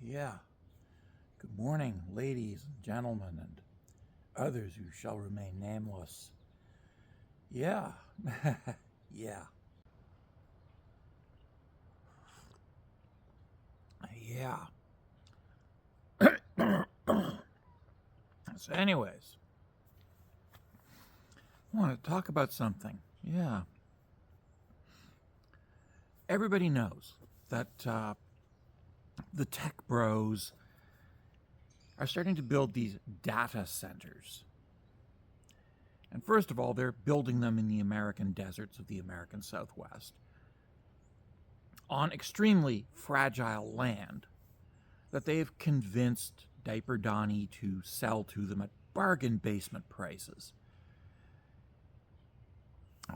Yeah. Good morning, ladies and gentlemen, and others who shall remain nameless. Yeah. Yeah. Yeah. So, anyways, I want to talk about something. Yeah. Everybody knows that the tech bros are starting to build these data centers. And first of all, they're building them in the American deserts of the American Southwest on extremely fragile land that they've convinced Diaper Donnie to sell to them at bargain basement prices.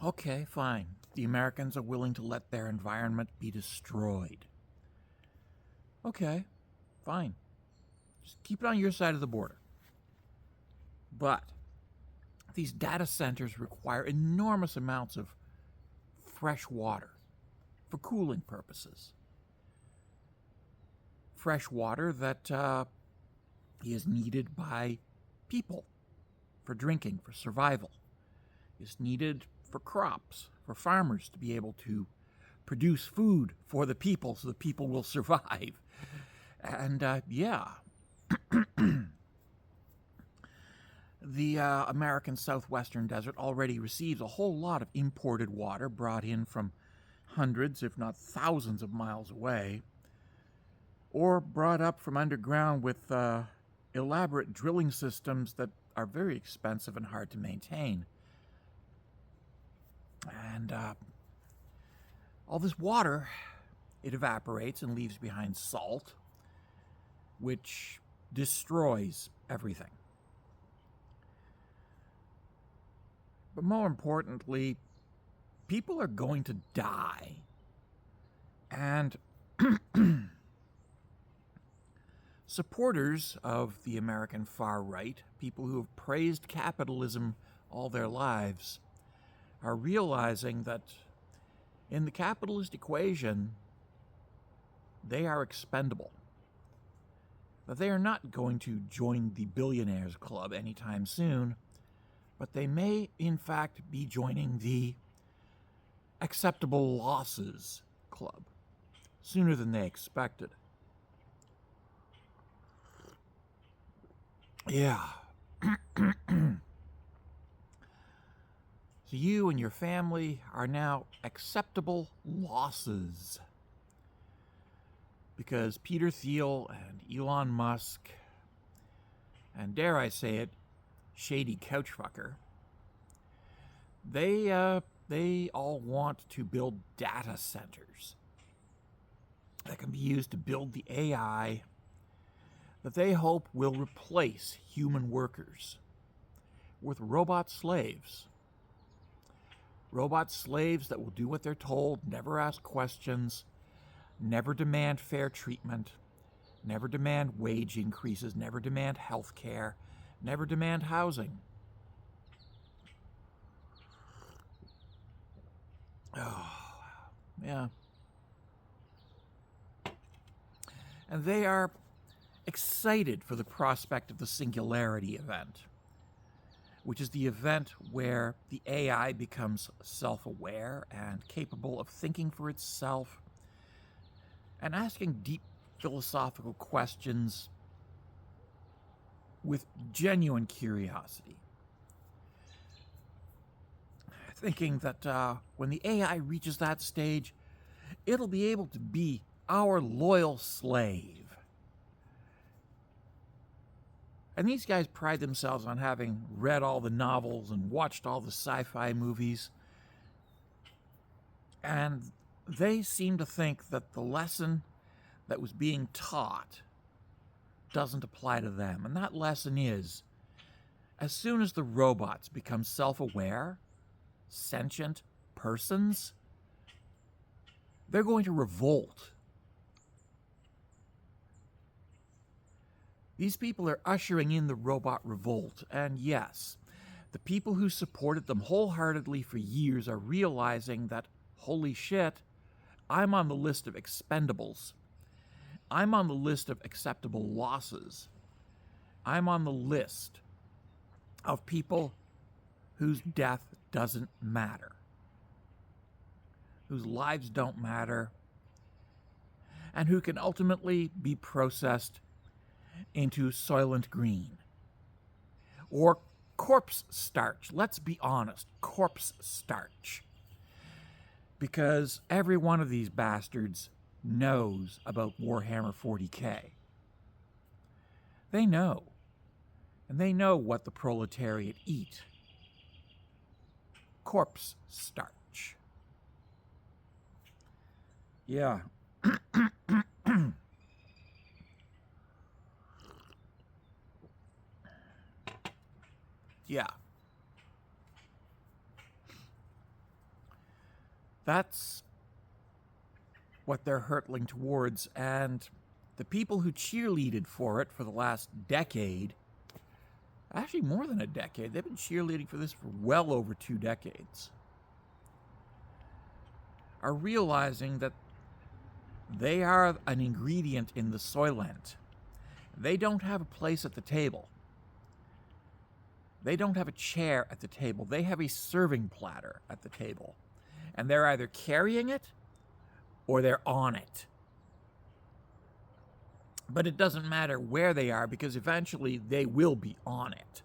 Okay, fine. The Americans are willing to let their environment be destroyed. Okay, fine. Just keep it on your side of the border. But these data centers require enormous amounts of fresh water for cooling purposes. Fresh water that is needed by people for drinking, for survival, is needed for crops, for farmers to be able to produce food for the people so the people will survive. And the American southwestern desert already receives a whole lot of imported water brought in from hundreds, if not thousands of miles away, or brought up from underground with elaborate drilling systems that are very expensive and hard to maintain. And all this water, it evaporates and leaves behind salt, which destroys everything. But more importantly, people are going to die. And supporters of the American far right, people who have praised capitalism all their lives, are realizing that in the capitalist equation, they are expendable. That they are not going to join the billionaires club anytime soon, but they may, in fact, be joining the acceptable losses club sooner than they expected. Yeah. So you and your family are now acceptable losses. Because Peter Thiel and Elon Musk, and dare I say it, shady couchfucker, they all want to build data centers that can be used to build the AI that they hope will replace human workers with robot slaves. Robot slaves that will do what they're told, never ask questions, never demand fair treatment, never demand wage increases, never demand health care, never demand housing. Oh, yeah. And they are excited for the prospect of the Singularity event, which is the event where the AI becomes self-aware and capable of thinking for itself and asking deep philosophical questions with genuine curiosity. Thinking that when the AI reaches that stage, it'll be able to be our loyal slave. And these guys pride themselves on having read all the novels and watched all the sci-fi movies. And they seem to think that the lesson that was being taught doesn't apply to them. And that lesson is, as soon as the robots become self-aware, sentient persons, they're going to revolt. These people are ushering in the robot revolt, and yes, the people who supported them wholeheartedly for years are realizing that, holy shit, I'm on the list of expendables, I'm on the list of acceptable losses. I'm on the list of people whose death doesn't matter, whose lives don't matter, and who can ultimately be processed into Soylent Green or corpse starch. Let's be honest, corpse starch. Because every one of these bastards knows about Warhammer 40K. They know. And they know what the proletariat eat. Corpse starch. Yeah. Yeah. That's what they're hurtling towards, and the people who cheerleaded for it for the last decade, actually more than a decade, they've been cheerleading for this for well over 2 decades, are realizing that they are an ingredient in the Soylent. They don't have a place at the table. They don't have a chair at the table. They have a serving platter at the table. And they're either carrying it or they're on it. But it doesn't matter where they are, because eventually they will be on it.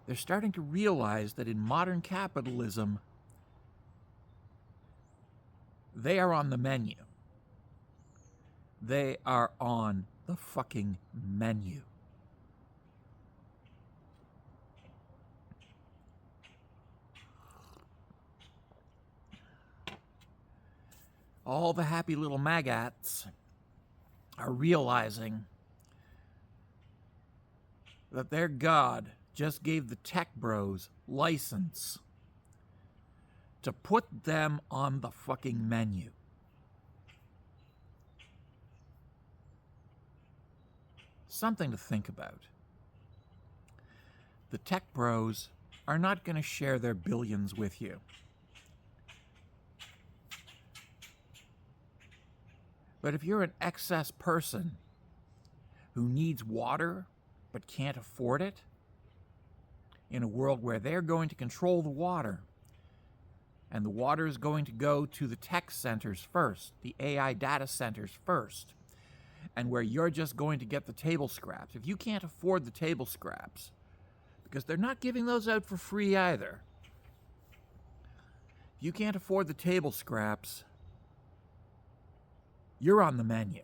They're starting to realize that in modern capitalism, they are on the menu. They are on the fucking menu. All the happy little maggots are realizing that their God just gave the tech bros license to put them on the fucking menu. Something to think about. The tech bros are not going to share their billions with you. But if you're an excess person who needs water but can't afford it, in a world where they're going to control the water, and the water is going to go to the tech centers first, the AI data centers first, and where you're just going to get the table scraps. If you can't afford the table scraps, because they're not giving those out for free either, if you can't afford the table scraps, you're on the menu.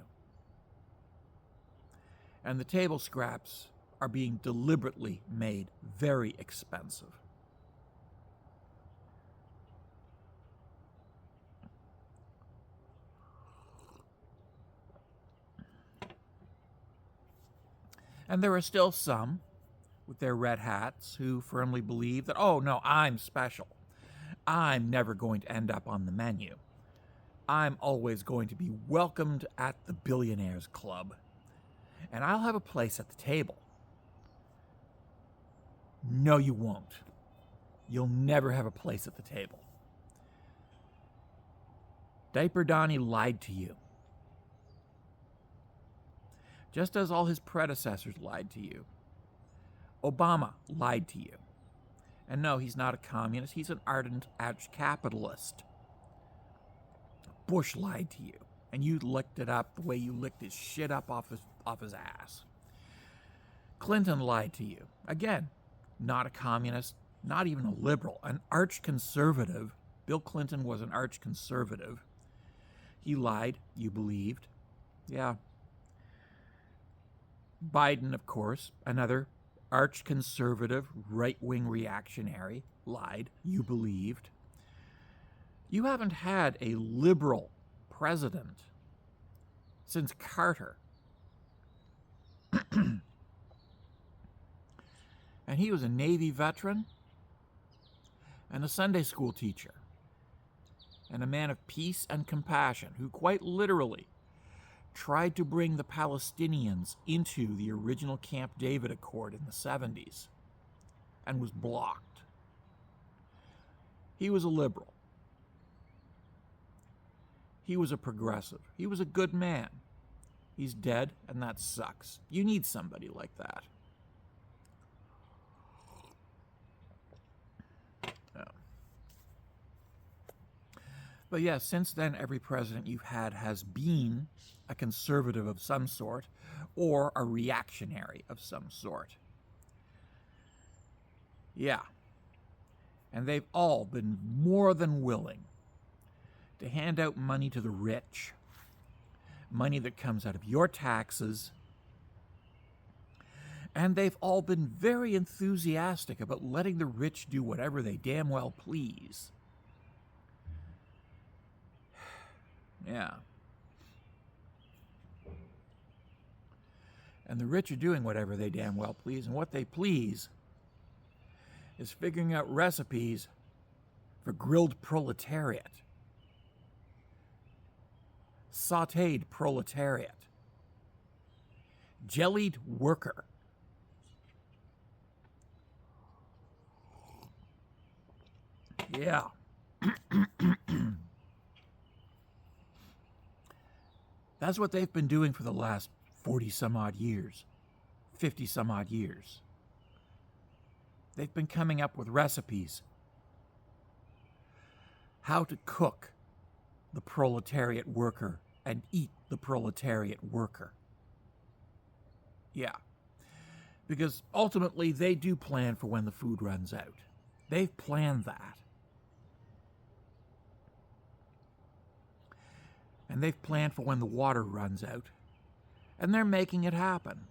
And the table scraps are being deliberately made very expensive. And there are still some with their red hats who firmly believe that, oh no, I'm special. I'm never going to end up on the menu. I'm always going to be welcomed at the Billionaires Club. And I'll have a place at the table. No, you won't. You'll never have a place at the table. Diaper Donnie lied to you. Just as all his predecessors lied to you. Obama lied to you. And no, he's not a communist. He's an ardent capitalist. Bush lied to you, and you licked it up the way you licked his shit up off his ass. Clinton lied to you. Again, not a communist, not even a liberal, an arch-conservative. Bill Clinton was an arch-conservative. He lied, you believed. Yeah. Biden, of course, another arch-conservative, right-wing reactionary, lied, you believed. You haven't had a liberal president since Carter. And he was a Navy veteran and a Sunday school teacher and a man of peace and compassion who quite literally tried to bring the Palestinians into the original Camp David Accord in the 70s and was blocked. He was a liberal. He was a progressive. He was a good man. He's dead, and that sucks. You need somebody like that. Yeah. But yeah, since then, every president you've had has been a conservative of some sort or a reactionary of some sort. Yeah. And they've all been more than willing to hand out money to the rich, money that comes out of your taxes, and they've all been very enthusiastic about letting the rich do whatever they damn well please. Yeah. And the rich are doing whatever they damn well please, and what they please is figuring out recipes for grilled proletariat, sautéed proletariat, jellied worker. Yeah. That's what they've been doing for the last 40 some odd years, 50 some odd years. They've been coming up with recipes how to cook the proletariat worker and eat the proletariat worker. Yeah. Because ultimately they do plan for when the food runs out. They've planned that. And they've planned for when the water runs out. And they're making it happen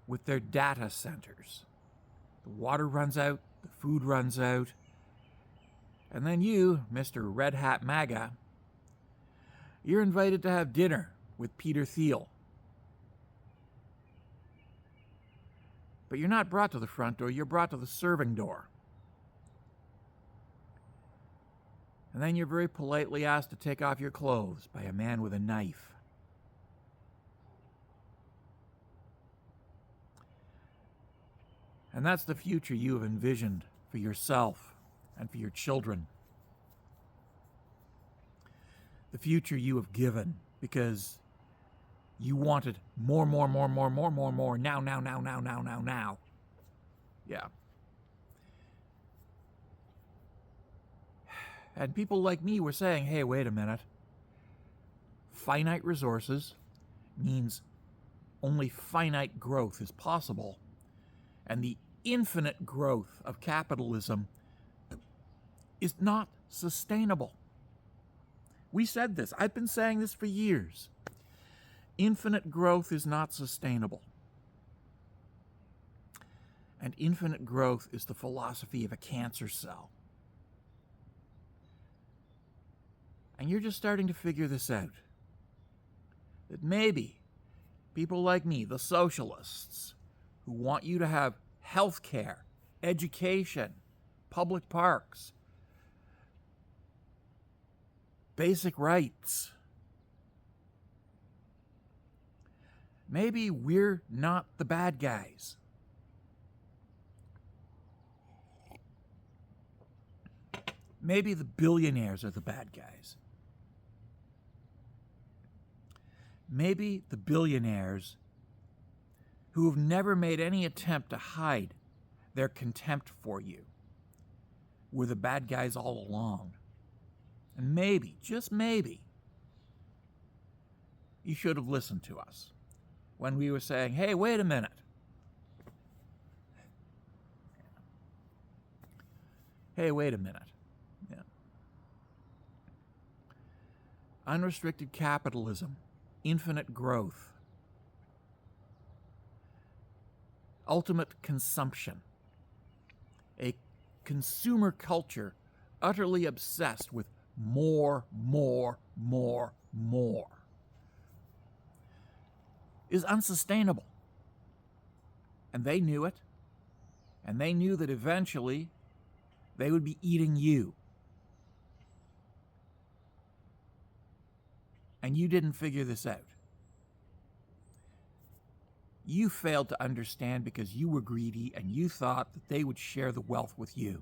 with their data centers. The water runs out, the food runs out, and then you, Mr. Red Hat MAGA, you're invited to have dinner with Peter Thiel. But you're not brought to the front door, you're brought to the serving door. And then you're very politely asked to take off your clothes by a man with a knife. And that's the future you have envisioned for yourself and for your children. The future you have given because you wanted more, now. Yeah. And people like me were saying, hey, wait a minute. Finite resources means only finite growth is possible. And the infinite growth of capitalism is not sustainable. We said this. I've been saying this for years. Infinite growth is not sustainable. And infinite growth is the philosophy of a cancer cell. And you're just starting to figure this out. That maybe people like me, the socialists, who want you to have health care, education, public parks, basic rights, maybe we're not the bad guys. Maybe the billionaires are the bad guys. Maybe the billionaires who have never made any attempt to hide their contempt for you were the bad guys all along. And maybe, just maybe, you should have listened to us when we were saying, hey, wait a minute. Hey, wait a minute. Yeah. Unrestricted capitalism, infinite growth, ultimate consumption, a consumer culture utterly obsessed with more, is unsustainable. And they knew it. And they knew that eventually they would be eating you. And you didn't figure this out. You failed to understand because you were greedy and you thought that they would share the wealth with you.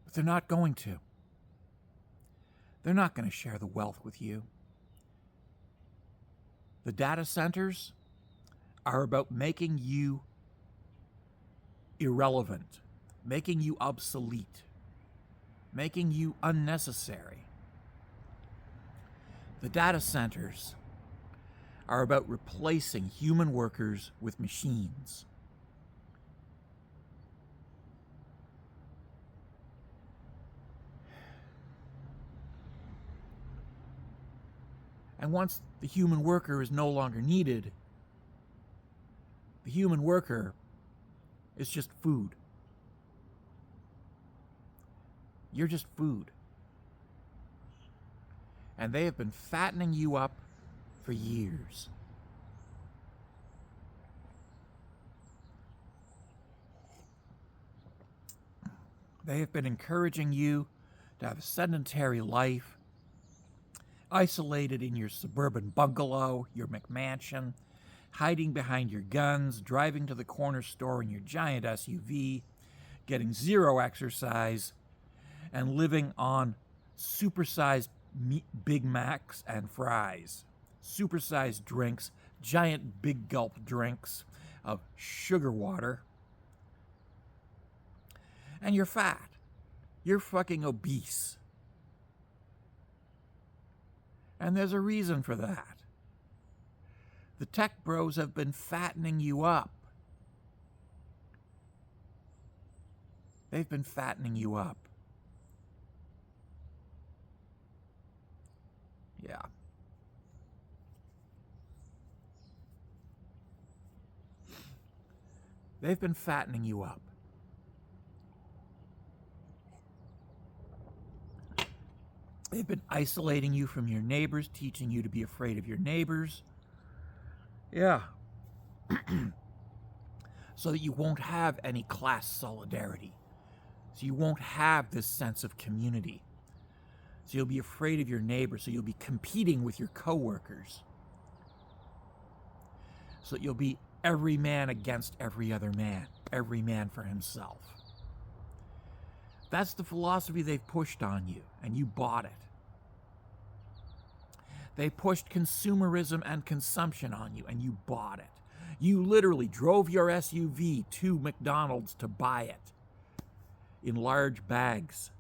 But they're not going to. They're not going to share the wealth with you. The data centers are about making you irrelevant, making you obsolete, making you unnecessary. The data centers are about replacing human workers with machines. And once the human worker is no longer needed, the human worker is just food. You're just food. And they have been fattening you up for years. They have been encouraging you to have a sedentary life, isolated in your suburban bungalow, your McMansion, hiding behind your guns, driving to the corner store in your giant SUV, getting zero exercise, and living on supersized Big Macs and fries, supersized drinks, giant big gulp drinks of sugar water. And you're fat. You're fucking obese. And there's a reason for that. The tech bros have been fattening you up. They've been fattening you up. Yeah. They've been fattening you up. They've been isolating you from your neighbors, teaching you to be afraid of your neighbors. Yeah. So that you won't have any class solidarity. So you won't have this sense of community. So you'll be afraid of your neighbors. So you'll be competing with your coworkers. So you'll be every man against every other man. Every man for himself. That's the philosophy they've pushed on you, and you bought it. They pushed consumerism and consumption on you, and you bought it. You literally drove your SUV to McDonald's to buy it in large bags.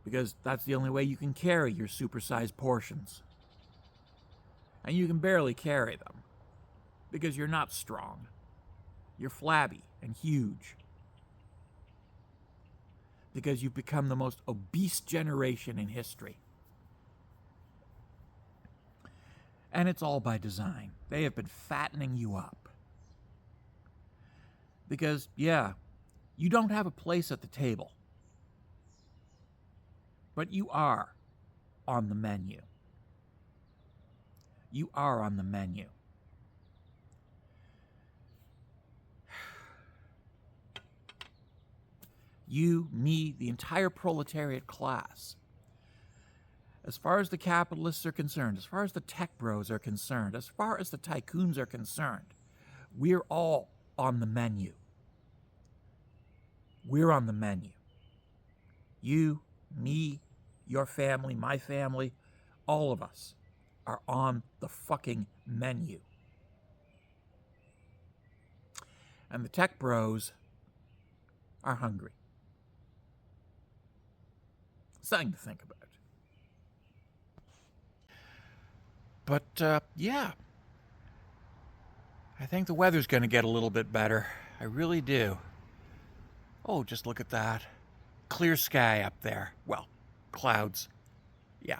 Because that's the only way you can carry your supersized portions. And you can barely carry them because you're not strong. You're flabby and huge. Because you've become the most obese generation in history. And it's all by design. They have been fattening you up. Because, yeah, you don't have a place at the table. But you are on the menu. You are on the menu. You, me, the entire proletariat class. As far as the capitalists are concerned, as far as the tech bros are concerned, as far as the tycoons are concerned, we're all on the menu. We're on the menu. You, me, your family, my family, all of us are on the fucking menu. And the tech bros are hungry. Something to think about. But, yeah. I think the weather's going to get a little bit better. I really do. Oh, just look at that. Clear sky up there. Well, clouds. Yeah.